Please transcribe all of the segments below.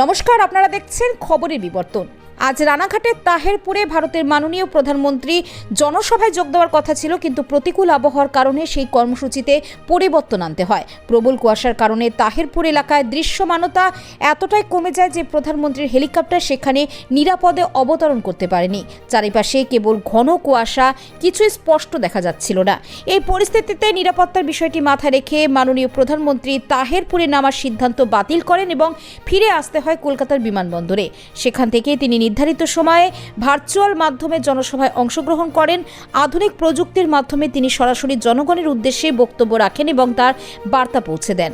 নমস্কার, আপনারা দেখছেন খবরের বিবর্তন। আজ রানাঘাটের তাহেরপুরে ভারতের মাননীয় প্রধানমন্ত্রী জনসভায় যোগ দেওয়ার কথা ছিল, কিন্তু প্রতিকূল আবহাওয়ার কারণে সেই কর্মসূচিতে পরিবর্তন আনতে হয়। প্রবল কুয়াশার কারণে তাহেরপুর এলাকায় দৃশ্যমানতা এতটাই কমে যায় যে প্রধানমন্ত্রীর হেলিকপ্টার সেখানে নিরাপদে অবতরণ করতে পারেনি। চারিপাশে কেবল ঘন কুয়াশা, কিছুই স্পষ্ট দেখা যাচ্ছিল না। এই পরিস্থিতিতে নিরাপত্তার বিষয়টি মাথায় রেখে মাননীয় প্রধানমন্ত্রী তাহেরপুরে নামার সিদ্ধান্ত বাতিল করেন এবং ফিরে আসতে হয় কলকাতার বিমানবন্দরে। সেখান থেকে তিনি নির্ধারিত সময়ে ভার্চুয়াল মাধ্যমে জনসভায় অংশগ্রহণ করেন। আধুনিক প্রযুক্তির মাধ্যমে তিনি সরাসরি জনগণের উদ্দেশ্যে বক্তব্য রাখেন এবং তার বার্তা পৌঁছে দেন।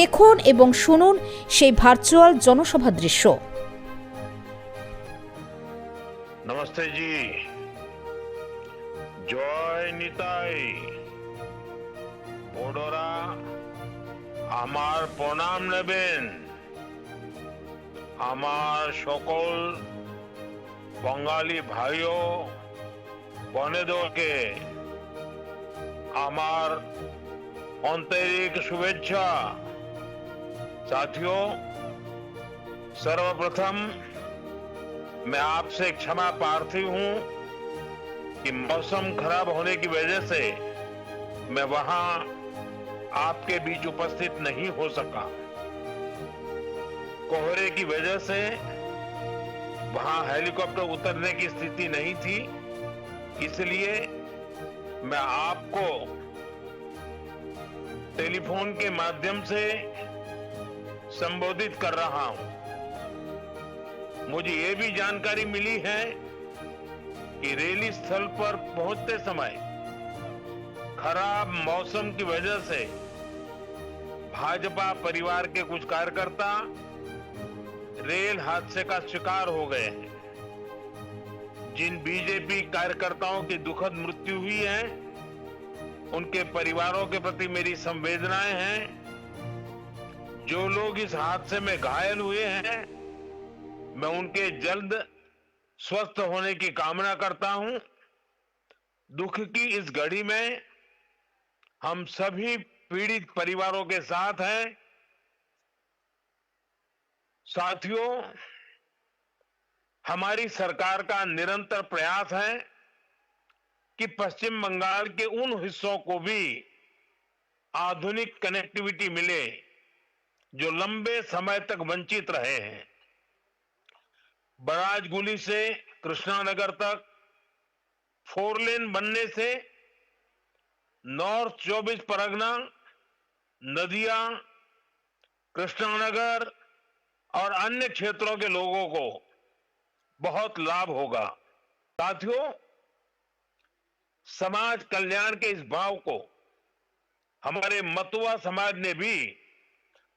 দেখুন এবং শুনুন সেই ভার্চুয়াল জনসভার দৃশ্য। नमस्ते जी, জয় নিতাই। বড়রা আমার প্রণাম নেবেন। আমার সকল बंगाली भाइयों बनेदोके আমার आंतरिक शुभेच्छा। साथियों, सर्वप्रथम मैं आपसे क्षमा प्रार्थी हूं कि मौसम खराब होने की वजह से मैं वहां आपके बीच उपस्थित नहीं हो सका। कोहरे की वजह से वहां हेलीकॉप्टर उतरने की स्थिति नहीं थी, इसलिए मैं आपको टेलीफोन के माध्यम से संबोधित कर रहा हूं। मुझे ये भी जानकारी मिली है कि रैली स्थल पर पहुंचते समय खराब मौसम की वजह से भाजपा परिवार के कुछ कार्यकर्ता रेल हादसे का शिकार हो गए हैं। जिन बीजेपी कार्यकर्ताओं की दुखद मृत्यु हुई है, उनके परिवारों के प्रति मेरी संवेदनाएं हैं। जो लोग इस हादसे में घायल हुए हैं, मैं उनके जल्द स्वस्थ होने की कामना करता हूं। दुख की इस घड़ी में हम सभी पीड़ित परिवारों के साथ हैं। साथियों, हमारी सरकार का निरंतर प्रयास है कि पश्चिम बंगाल के उन हिस्सों को भी आधुनिक कनेक्टिविटी मिले जो लंबे समय तक वंचित रहे हैं। बराजगुली से कृष्णानगर तक 4 लेन बनने से नॉर्थ 24 परगना, नदिया, कृष्णानगर और अन्य क्षेत्रों के लोगों को बहुत लाभ होगा। साथियों, समाज कल्याण के इस भाव को हमारे मतुआ समाज ने भी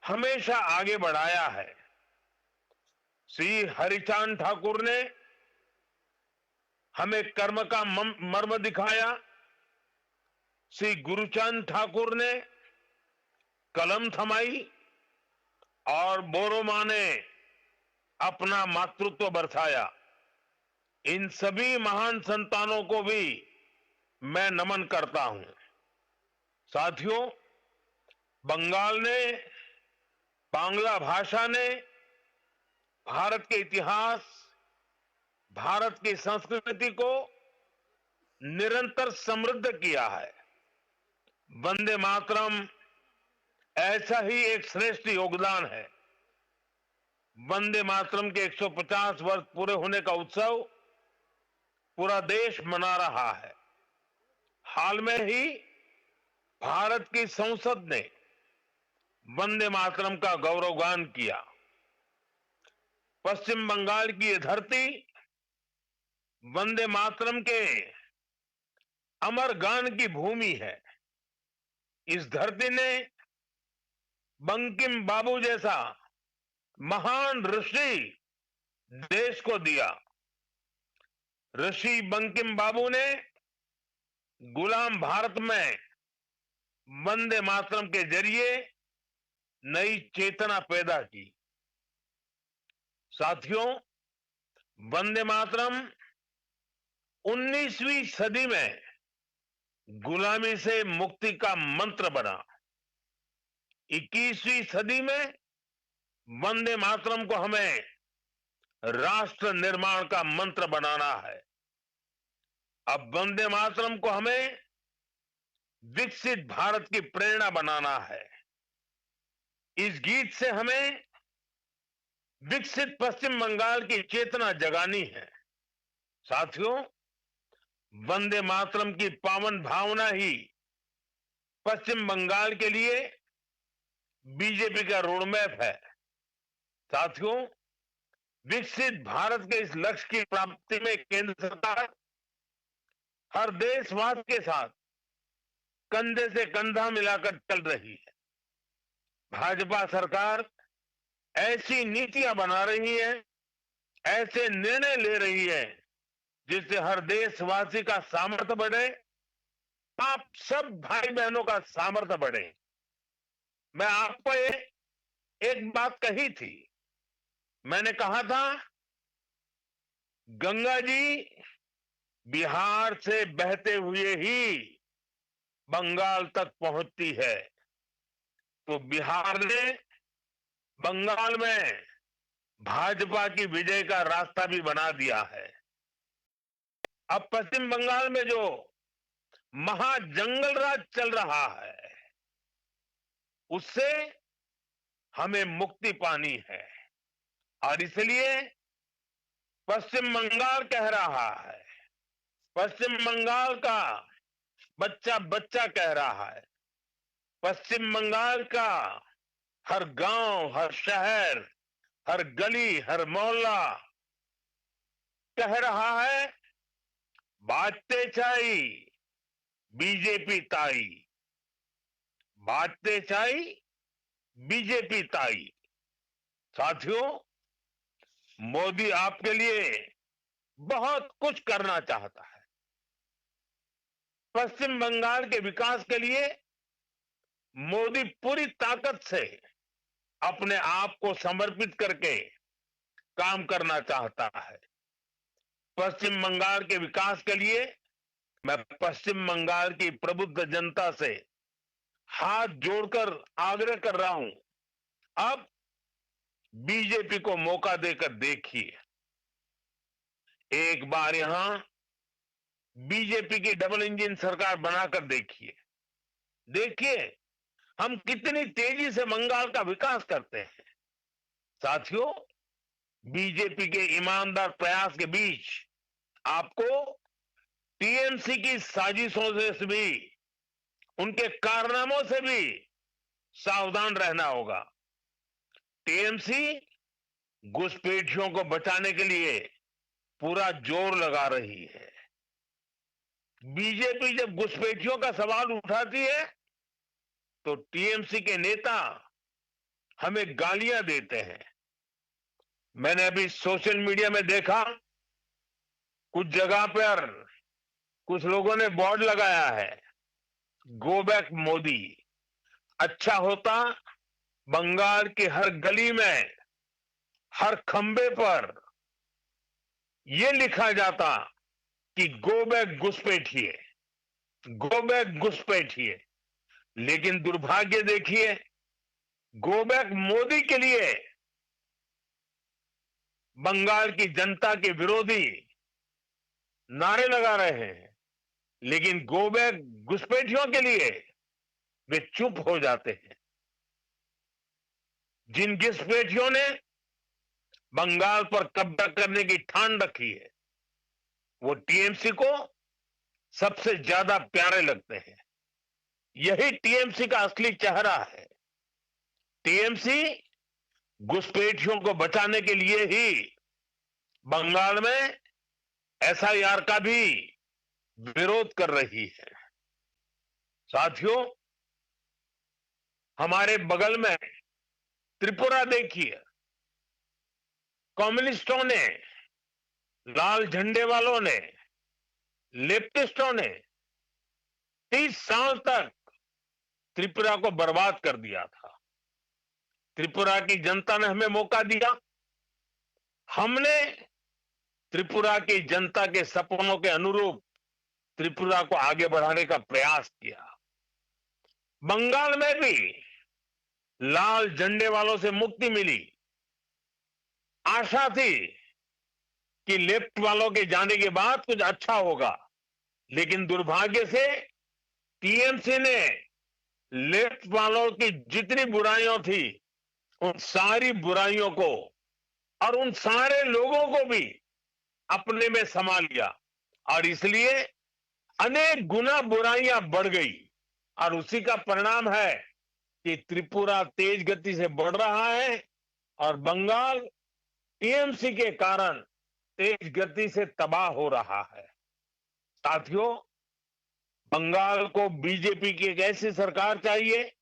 हमेशा आगे बढ़ाया है। श्री हरिचांद ठाकुर ने हमें कर्म का मर्म दिखाया। श्री गुरुचांद ठाकुर ने कलम थमाई और बोरोमा ने अपना मातृत्व बरसाया। इन सभी महान संतानों को भी मैं नमन करता हूं। साथियों, बंगाल ने, बांग्ला भाषा ने भारत के इतिहास, भारत की संस्कृति को निरंतर समृद्ध किया है। वंदे मातरम ऐसा ही एक श्रेष्ठ योगदान है। वंदे मातरम के 150 वर्ष पूरे होने का उत्सव पूरा देश मना रहा है। हाल में ही भारत की संसद ने वंदे मातरम का गौरवगान किया। पश्चिम बंगाल की ये धरती वंदे मातरम के अमर गान की भूमि है। इस धरती ने बंकिम बाबू जैसा महान ऋषि देश को दिया। ऋषि बंकिम बाबू ने गुलाम भारत में वंदे मातरम के जरिए नई चेतना पैदा की। साथियों, वंदे मातरम 19वीं सदी में गुलामी से मुक्ति का मंत्र बना। 21वीं सदी में वंदे मातरम को हमें राष्ट्र निर्माण का मंत्र बनाना है। अब वंदे मातरम को हमें विकसित भारत की प्रेरणा बनाना है। इस गीत से हमें विकसित पश्चिम बंगाल की चेतना जगानी है। साथियों, वंदे मातरम की पावन भावना ही पश्चिम बंगाल के लिए बीजेपी का रोडमैप है। साथियों, विकसित भारत के इस लक्ष्य की प्राप्ति में केंद्र सरकार हर देशवासी के साथ कंधे से कंधा मिलाकर चल रही है। भाजपा सरकार ऐसी नीतियां बना रही है, ऐसे निर्णय ले रही है जिससे हर देशवासी का सामर्थ्य बढ़े, आप सब भाई बहनों का सामर्थ्य बढ़े। मैं आपको एक बात कही थी। मैंने कहा था, गंगा जी बिहार से बहते हुए ही बंगाल तक पहुंचती है। तो बिहार ने बंगाल में भाजपा की विजय का रास्ता भी बना दिया है। अब पश्चिम बंगाल में जो महाजंगल राज चल रहा है, उससे हमें मुक्ति पानी है। और इसलिए पश्चिम बंगाल कह रहा है, पश्चिम बंगाल का बच्चा बच्चा कह रहा है, पश्चिम बंगाल का हर गांव, हर शहर, हर गली, हर मोहल्ला कह रहा है, बाजते चाई बीजेपी ताई, बाजते चाई बीजेपी ताई। साथियों, मोदी आपके लिए बहुत कुछ करना चाहता है। पश्चिम बंगाल के विकास के लिए मोदी पूरी ताकत से अपने आप को समर्पित करके काम करना चाहता है। पश्चिम बंगाल के विकास के लिए मैं पश्चिम बंगाल की प्रबुद्ध जनता से हाथ जोड़कर आग्रह कर रहा हूं, अब बीजेपी को मौका देकर देखिए। एक बार यहां बीजेपी की डबल इंजन सरकार बनाकर देखिए। देखिए हम कितनी तेजी से बंगाल का विकास करते हैं। साथियों, बीजेपी के ईमानदार प्रयास के बीच आपको टीएमसी की साजिशों से भी, उनके कारनामों से भी सावधान रहना होगा। टीएमसी घुसपैठियों को बचाने के लिए पूरा जोर लगा रही है। बीजेपी जब घुसपैठियों का सवाल उठाती है तो टीएमसी के नेता हमें गालियां देते हैं। मैंने अभी सोशल मीडिया में देखा, कुछ जगह पर कुछ लोगों ने बोर्ड लगाया है, गो बैक मोदी। अच्छा होता बंगाल की हर गली में, हर खंबे पर यह लिखा जाता कि गो बैक घुसपैठिए, गो बैक घुसपैठिए। लेकिन दुर्भाग्य देखिए, गो बैक मोदी के लिए बंगाल की जनता के विरोधी नारे लगा रहे हैं, लेकिन गो बैक घुसपैठियों के लिए वे चुप हो जाते हैं। जिन घुसपैठियों ने बंगाल पर कब्जा करने की ठान रखी है, वो टीएमसी को सबसे ज्यादा प्यारे लगते हैं। यही टीएमसी का असली चेहरा है। टीएमसी घुसपैठियों को बचाने के लिए ही बंगाल में एसआईआर का भी विरोध कर रही है। साथियों, हमारे बगल में त्रिपुरा देखिए, कम्युनिस्टों ने, लाल झंडे वालों ने, लेफ्टिस्टों ने 30 साल तक त्रिपुरा को बर्बाद कर दिया था। त्रिपुरा की जनता ने हमें मौका दिया, हमने त्रिपुरा की जनता के सपनों के अनुरूप त्रिपुरा को आगे बढ़ाने का प्रयास किया। बंगाल में भी लाल झंडे वालों से मुक्ति मिली, आशा थी कि लेफ्ट वालों के जाने के बाद कुछ अच्छा होगा, लेकिन दुर्भाग्य से टीएमसी ने लेफ्ट वालों की जितनी बुराइयां थी उन सारी बुराइयों को और उन सारे लोगों को भी अपने में समा लिया और इसलिए अनेक गुना बुराइयां बढ़ गई और उसी का परिणाम है कि त्रिपुरा तेज गति से बढ़ रहा है और बंगाल टीएमसी के कारण तेज गति से तबाह हो रहा है। साथियों, बंगाल को बीजेपी की एक ऐसी सरकार चाहिए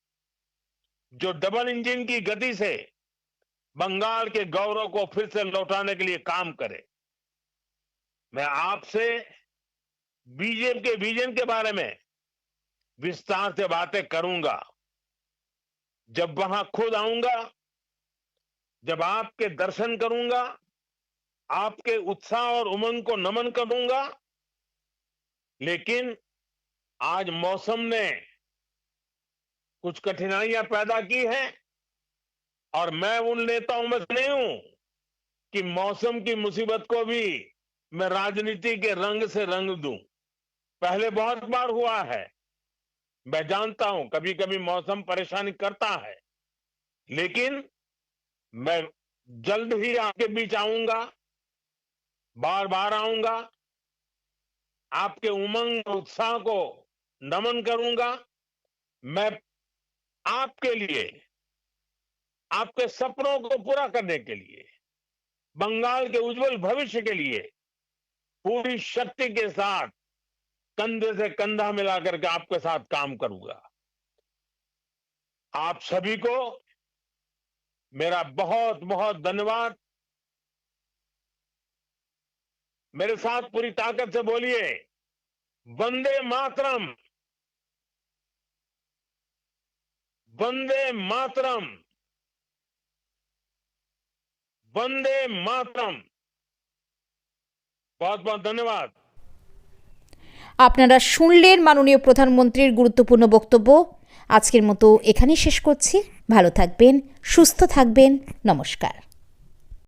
जो डबल इंजन की गति से बंगाल के गौरव को फिर से लौटाने के लिए काम करे। मैं आपसे बीजेपी के विजन के बारे में विस्तार से बातें करूंगा। जब वहां खुद आऊंगा, जब आपके दर्शन करूंगा, आपके उत्साह और उमंग को नमन करूंगा। लेकिन आज मौसम ने कुछ कठिनाइयां पैदा की हैं और मैं उन नेताओं में से नहीं हूं कि मौसम की मुसीबत को भी मैं राजनीति के रंग से रंग दूं। पहले बहुत बार हुआ है, मैं जानता हूं कभी कभी मौसम परेशानी करता है, लेकिन मैं जल्द ही आपके बीच आऊंगा, बार बार आऊंगा, आपके उमंग और उत्साह को नमन करूंगा। मैं आपके लिए, आपके सपनों को पूरा करने के लिए, बंगाल के उज्जवल भविष्य के लिए पूरी शक्ति के साथ कंधे से कंधा मिलाकर के आपके साथ काम करूंगा। आप सभी को मेरा बहुत बहुत धन्यवाद। मेरे साथ पूरी ताकत से बोलिए, वंदे मातरम, वंदे मातरम, वंदे मातरम। बहुत बहुत धन्यवाद। আপনারা শুনলেন মাননীয় প্রধানমন্ত্রীর গুরুত্বপূর্ণ বক্তব্য। আজকের মতো এখানেই শেষ করছি। ভালো থাকবেন, সুস্থ থাকবেন। নমস্কার।